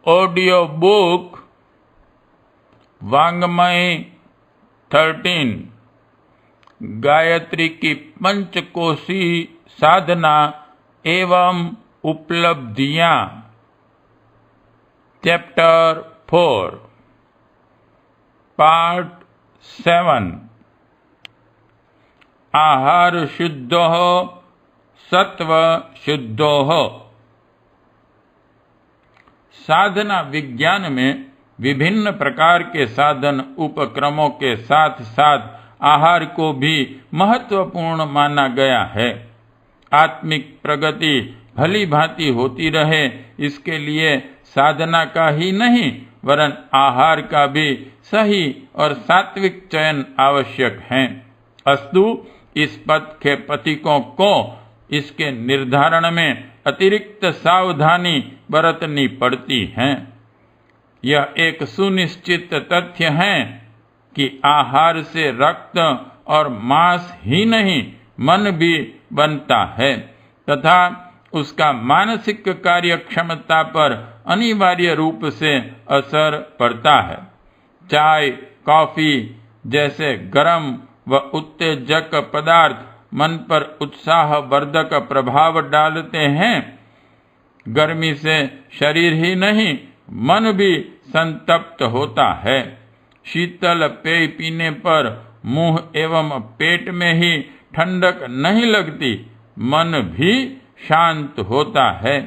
Audio book वांग्मय 13 Gayatri की पंचकोशी साधना एवं उपलब्धियां। चैप्टर 4 पार्ट 7 आहार शुद्धो सत्व शुद्धो। साधना विज्ञान में विभिन्न प्रकार के साधन उपक्रमों के साथ साथ आहार को भी महत्वपूर्ण माना गया है। आत्मिक प्रगति भली भांति होती रहे, इसके लिए साधना का ही नहीं वरन आहार का भी सही और सात्विक चयन आवश्यक है। अस्तु इस पथ के पथिकों को इसके निर्धारण में अतिरिक्त सावधानी बरतनी पड़ती है। यह एक सुनिश्चित तथ्य है कि आहार से रक्त और मांस ही नहीं मन भी बनता है तथा उसका मानसिक कार्य क्षमता पर अनिवार्य रूप से असर पड़ता है। चाय कॉफी जैसे गर्म व उत्तेजक पदार्थ मन पर उत्साहवर्धक प्रभाव डालते हैं। गर्मी से शरीर ही नहीं मन भी संतप्त होता है। शीतल पेय पीने पर मुंह एवं पेट में ही ठंडक नहीं लगती, मन भी शांत होता है।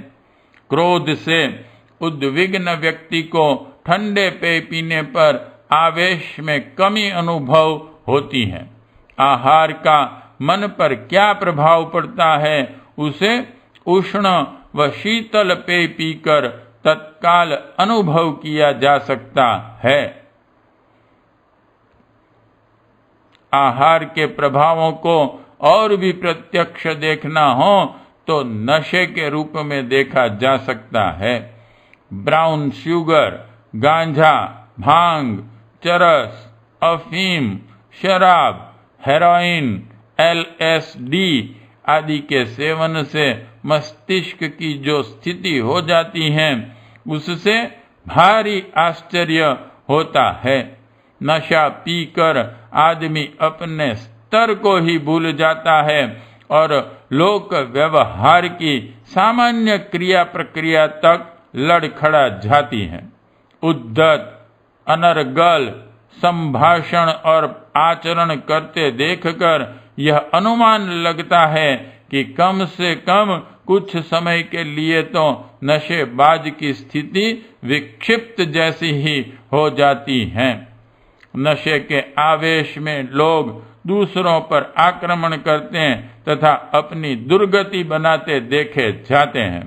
क्रोध से उद्विग्न व्यक्ति को ठंडे पेय पीने पर आवेश में कमी अनुभव होती है। आहार का मन पर क्या प्रभाव पड़ता है उसे उष्ण व शीतल पेय पीकर तत्काल अनुभव किया जा सकता है। आहार के प्रभावों को और भी प्रत्यक्ष देखना हो तो नशे के रूप में देखा जा सकता है। ब्राउन शुगर, गांजा, भांग, चरस, अफीम, शराब, हेरोइन, LSD आदि के सेवन से मस्तिष्क की जो स्थिति हो जाती है उससे भारी आश्चर्य होता है। नशा पीकर आदमी अपने स्तर को ही भूल जाता है और लोक व्यवहार की सामान्य क्रिया प्रक्रिया तक लड़खड़ा जाती है। उद्धत, अनर्गल संभाषण और आचरण करते देखकर यह अनुमान लगता है कि कम से कम कुछ समय के लिए तो नशेबाज की स्थिति विक्षिप्त जैसी ही हो जाती है। नशे के आवेश में लोग दूसरों पर आक्रमण करते हैं तथा अपनी दुर्गति बनाते देखे जाते हैं।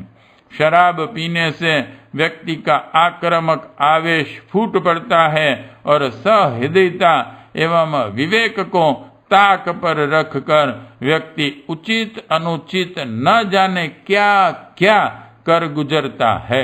शराब पीने से व्यक्ति का आक्रामक आवेश फूट पड़ता है और सहृदयता एवं विवेक को ताक पर रखकर व्यक्ति उचित अनुचित न जाने क्या क्या कर गुजरता है।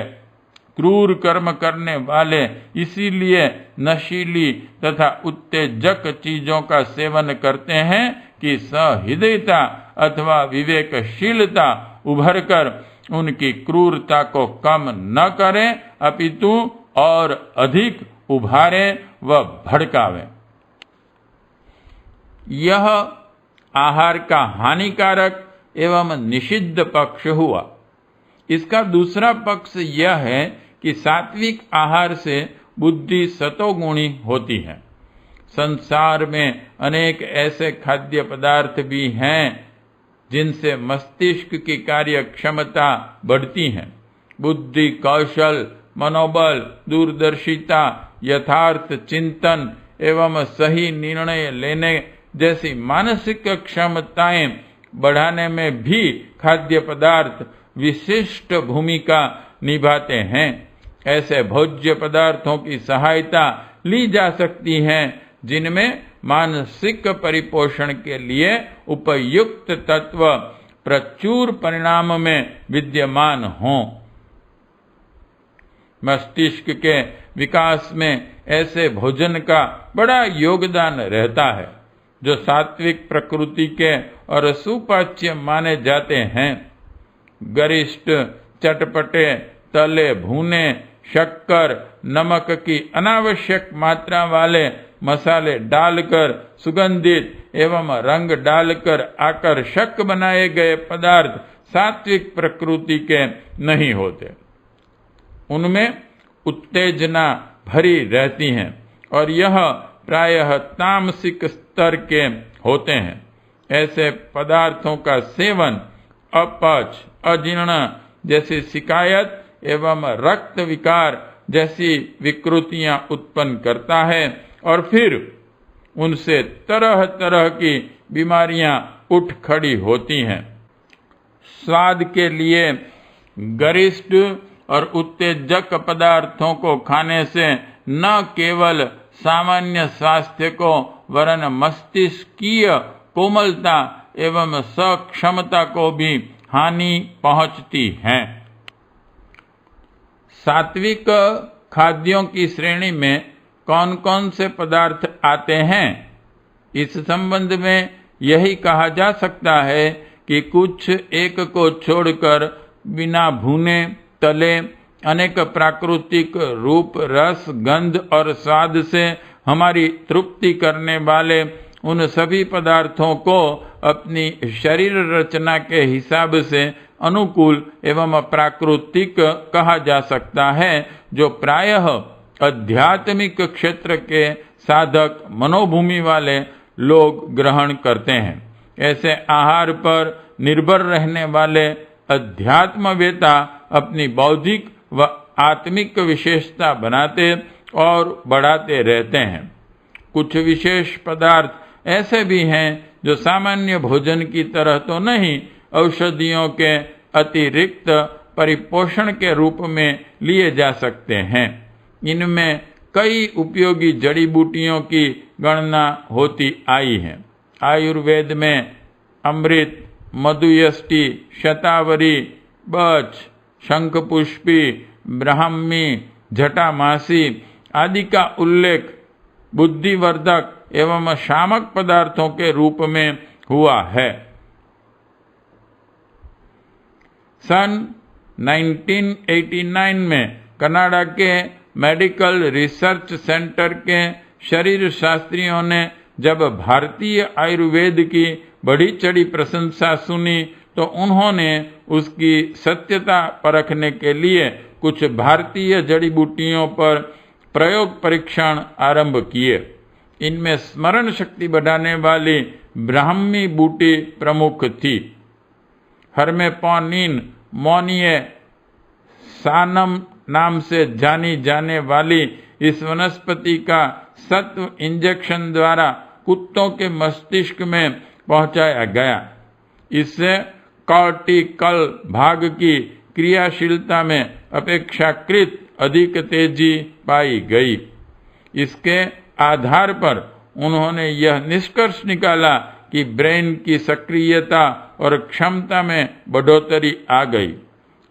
क्रूर कर्म करने वाले इसीलिए नशीली तथा उत्तेजक चीजों का सेवन करते हैं कि सहृदयता अथवा विवेकशीलता उभरकर उनकी क्रूरता को कम न करें अपितु और अधिक उभारे व भड़कावे। यह आहार का हानिकारक एवं निषिद्ध पक्ष हुआ। इसका दूसरा पक्ष यह है कि सात्विक आहार से बुद्धि सतोगुणी होती है। संसार में अनेक ऐसे खाद्य पदार्थ भी हैं जिनसे मस्तिष्क की कार्य क्षमता बढ़ती है। बुद्धि कौशल, मनोबल, दूरदर्शिता, यथार्थ चिंतन एवं सही निर्णय लेने जैसी मानसिक क्षमताएं बढ़ाने में भी खाद्य पदार्थ विशिष्ट भूमिका निभाते हैं। ऐसे भोज्य पदार्थों की सहायता ली जा सकती है जिनमें मानसिक परिपोषण के लिए उपयुक्त तत्व प्रचुर परिणाम में विद्यमान हों। मस्तिष्क के विकास में ऐसे भोजन का बड़ा योगदान रहता है जो सात्विक प्रकृति के और सुपाच्य माने जाते हैं। गरिष्ठ, चटपटे, तले भुने शक्कर, नमक की अनावश्यक मात्रा वाले मसाले डालकर सुगंधित एवं रंग डालकर आकर्षक बनाए गए पदार्थ सात्विक प्रकृति के नहीं होते। उनमें उत्तेजना भरी रहती हैं और यह प्रायः तामसिक स्तर के होते हैं। ऐसे पदार्थों का सेवन अपच, अजीर्ण जैसी शिकायत एवं रक्त विकार जैसी विकृतियां उत्पन्न करता है और फिर उनसे तरह तरह की बीमारियां उठ खड़ी होती हैं। स्वाद के लिए गरिष्ठ और उत्तेजक पदार्थों को खाने से न केवल सामान्य स्वास्थ्य को वरन मस्तिष्कीय कोमलता एवं सक्षमता को भी हानि पहुंचती है। सात्विक खाद्यों की श्रेणी में कौन कौन से पदार्थ आते हैं? इस संबंध में यही कहा जा सकता है कि कुछ एक को छोड़कर बिना भुने तले अनेक प्राकृतिक रूप, रस, गंध और स्वाद से हमारी तृप्ति करने वाले उन सभी पदार्थों को अपनी शरीर रचना के हिसाब से अनुकूल एवं प्राकृतिक कहा जा सकता है, जो प्रायः आध्यात्मिक क्षेत्र के साधक मनोभूमि वाले लोग ग्रहण करते हैं। ऐसे आहार पर निर्भर रहने वाले अध्यात्मवेता अपनी बौद्धिक व आत्मिक विशेषता बनाते और बढ़ाते रहते हैं। कुछ विशेष पदार्थ ऐसे भी हैं जो सामान्य भोजन की तरह तो नहीं, औषधियों के अतिरिक्त परिपोषण के रूप में लिए जा सकते हैं। इनमें कई उपयोगी जड़ी बूटियों की गणना होती आई है। आयुर्वेद में अमृत, मधुयष्टि, शतावरी, बच, शंखपुष्पी, ब्राह्मी, जटामासी आदि का उल्लेख बुद्धिवर्धक एवं शामक पदार्थों के रूप में हुआ है। सन 1989 में कनाडा के मेडिकल रिसर्च सेंटर के शरीर शास्त्रियों ने जब भारतीय आयुर्वेद की बढ़ी चढ़ी प्रशंसा सुनी तो उन्होंने उसकी सत्यता परखने के लिए कुछ भारतीय जड़ी बूटियों पर प्रयोग परीक्षण आरंभ किए। इनमें स्मरण शक्ति बढ़ाने वाली ब्राह्मी बूटी प्रमुख थी। हर्मेपोनिन मोनिये सानम नाम से जानी जाने वाली इस वनस्पति का सत्व इंजेक्शन द्वारा कुत्तों के मस्तिष्क में पहुंचाया गया। इससे कॉर्टिकल भाग की क्रियाशीलता में अपेक्षाकृत अधिक तेजी पाई गई। इसके आधार पर उन्होंने यह निष्कर्ष निकाला कि ब्रेन की सक्रियता और क्षमता में बढ़ोतरी आ गई।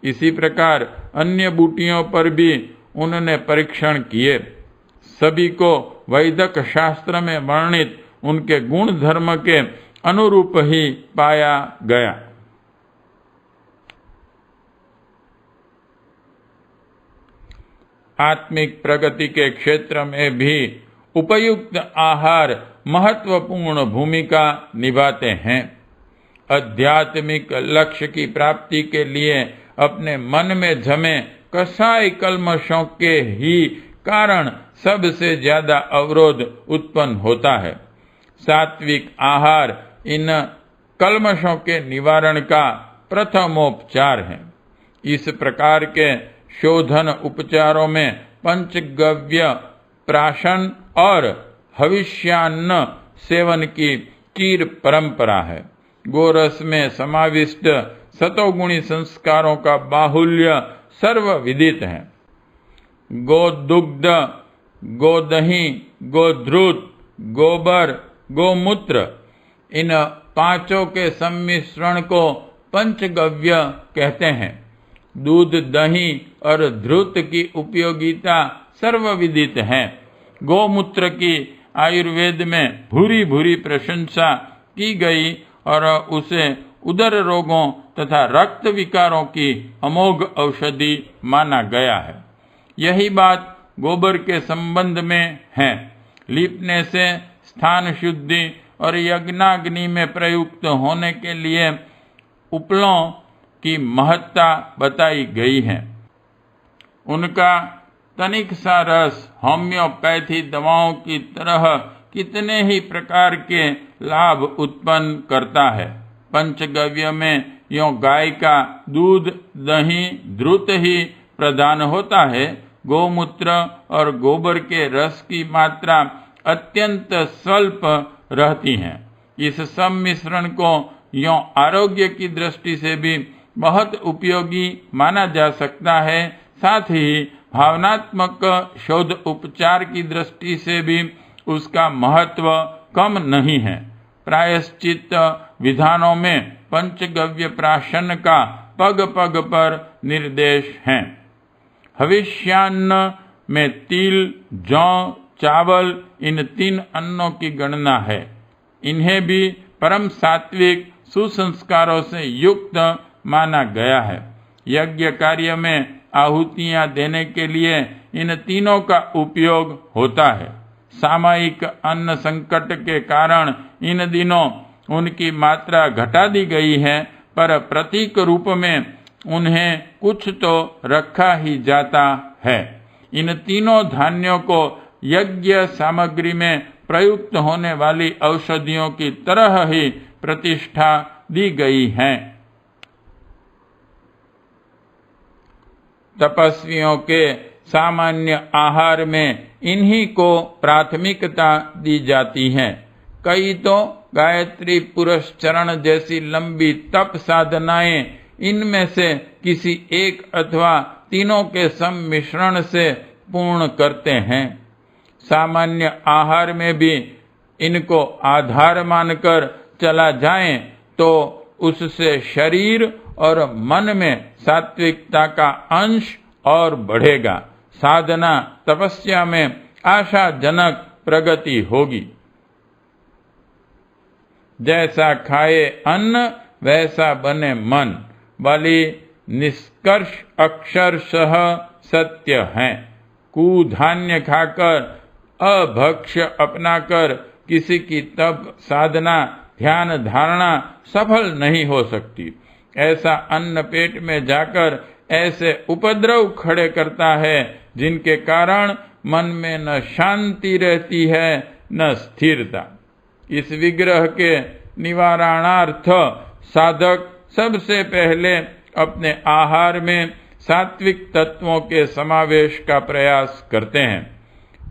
इसी प्रकार अन्य बूटियों पर भी उन्होंने परीक्षण किए। सभी को वैदिक शास्त्र में वर्णित उनके गुण धर्म के अनुरूप ही पाया गया। आत्मिक प्रगति के क्षेत्र में भी उपयुक्त आहार महत्वपूर्ण भूमिका निभाते हैं। आध्यात्मिक लक्ष्य की प्राप्ति के लिए अपने मन में जमे कसाई कल्मशों के ही कारण सबसे ज्यादा अवरोध उत्पन्न होता है। सात्विक आहार इन कल्मशों के निवारण का प्रथमोपचार है। इस प्रकार के शोधन उपचारों में पंचगव्य, प्राशन और हविष्यान्न सेवन की चिर परंपरा है। गोरस में समाविष्ट सतोगुणी संस्कारों का बाहुल्य सर्वविदित है। गोदुग्ध, गोदही, गोधृत, गोबर, गोमूत्र इन पांचों के सम्मिश्रण को पंचगव्य कहते हैं। दूध, दही और धृत की उपयोगिता सर्वविदित है। गोमूत्र की आयुर्वेद में भूरी भूरी प्रशंसा की गई और उसे उदर रोगों तथा रक्त विकारों की अमोघ औषधि माना गया है। यही बात गोबर के संबंध में है। लीपने से स्थान शुद्धि और यज्ञाग्नि में प्रयुक्त होने के लिए उपलों की महत्ता बताई गई है। उनका तनिक सा रस होम्योपैथी दवाओं की तरह कितने ही प्रकार के लाभ उत्पन्न करता है। पंचगव्य में यों गाय का दूध दही द्रुत ही प्रदान होता है। गोमूत्र और गोबर के रस की मात्रा अत्यंत स्वल्प रहती है। इस सम्मिश्रण को यों आरोग्य की दृष्टि से भी बहुत उपयोगी माना जा सकता है। साथ ही भावनात्मक शोध उपचार की दृष्टि से भी उसका महत्व कम नहीं है। प्रायश्चित विधानों में पंचगव्य प्राशन का पग पग पर निर्देश है। हविष्यान्न में तिल, जौ, चावल इन 3 अन्नों की गणना है। इन्हें भी परम सात्विक सुसंस्कारों से युक्त माना गया है। यज्ञ कार्य में आहुतियां देने के लिए इन तीनों का उपयोग होता है। सामयिक अन्न संकट के कारण इन दिनों उनकी मात्रा घटा दी गई है, पर प्रतीक रूप में उन्हें कुछ तो रखा ही जाता है। इन तीनों धान्यों को यज्ञ सामग्री में प्रयुक्त होने वाली औषधियों की तरह ही प्रतिष्ठा दी गई है। तपस्वियों के सामान्य आहार में इन्हीं को प्राथमिकता दी जाती है। कई तो गायत्री पुरस्चरण जैसी लंबी तप साधनाएं इनमें से किसी एक अथवा तीनों के सम्मिश्रण से पूर्ण करते हैं। सामान्य आहार में भी इनको आधार मानकर चला जाए तो उससे शरीर और मन में सात्विकता का अंश और बढ़ेगा। साधना तपस्या में आशाजनक प्रगति होगी। जैसा खाए अन्न वैसा बने मन वाली निष्कर्ष अक्षरशः सत्य है। कुधान्य खाकर अभक्ष्य अपनाकर किसी की तप साधना ध्यान धारणा सफल नहीं हो सकती। ऐसा अन्न पेट में जाकर ऐसे उपद्रव खड़े करता है जिनके कारण मन में न शांति रहती है न स्थिरता। इस विग्रह के निवारणार्थ साधक सबसे पहले अपने आहार में सात्विक तत्वों के समावेश का प्रयास करते हैं।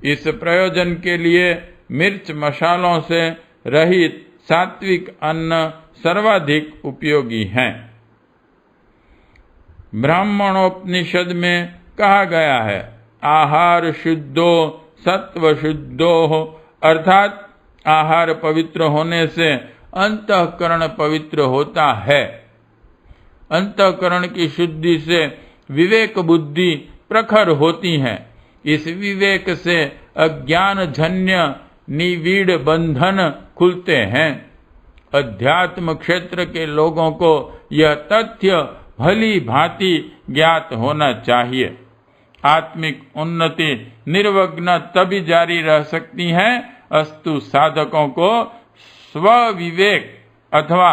इस प्रयोजन के लिए मिर्च मसालों से रहित सात्विक अन्न सर्वाधिक उपयोगी हैं। ब्राह्मणोपनिषद में कहा गया है, आहार शुद्धो सत्व शुद्धो, अर्थात आहार पवित्र होने से अंतःकरण पवित्र होता है। अंतःकरण की शुद्धि से विवेक बुद्धि प्रखर होती है। इस विवेक से अज्ञान जन्य निविड़ बंधन खुलते हैं। अध्यात्म क्षेत्र के लोगों को यह तथ्य भली भांति ज्ञात होना चाहिए। आत्मिक उन्नति निर्विघ्न तभी जारी रह सकती है अस्तु साधकों को स्वविवेक अथवा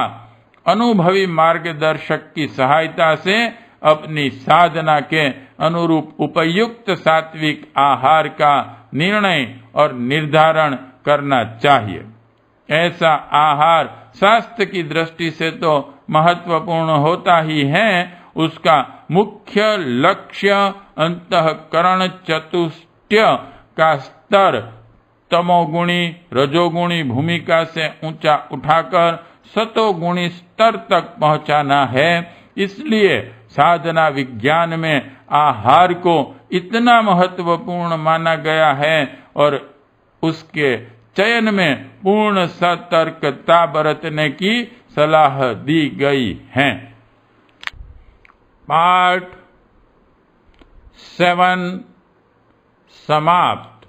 अनुभवी मार्गदर्शक की सहायता से अपनी साधना के अनुरूप उपयुक्त सात्विक आहार का निर्णय और निर्धारण करना चाहिए। ऐसा आहार स्वास्थ्य की दृष्टि से तो महत्वपूर्ण होता ही है, उसका मुख्य लक्ष्य अंतःकरण चतुष्टय का स्तर तमोगुणी रजोगुणी भूमिका से ऊंचा उठाकर सतोगुणी स्तर तक पहुंचाना है। इसलिए साधना विज्ञान में आहार को इतना महत्वपूर्ण माना गया है और उसके चयन में पूर्ण सतर्कता बरतने की सलाह दी गई है। पार्ट 7 समाप्त।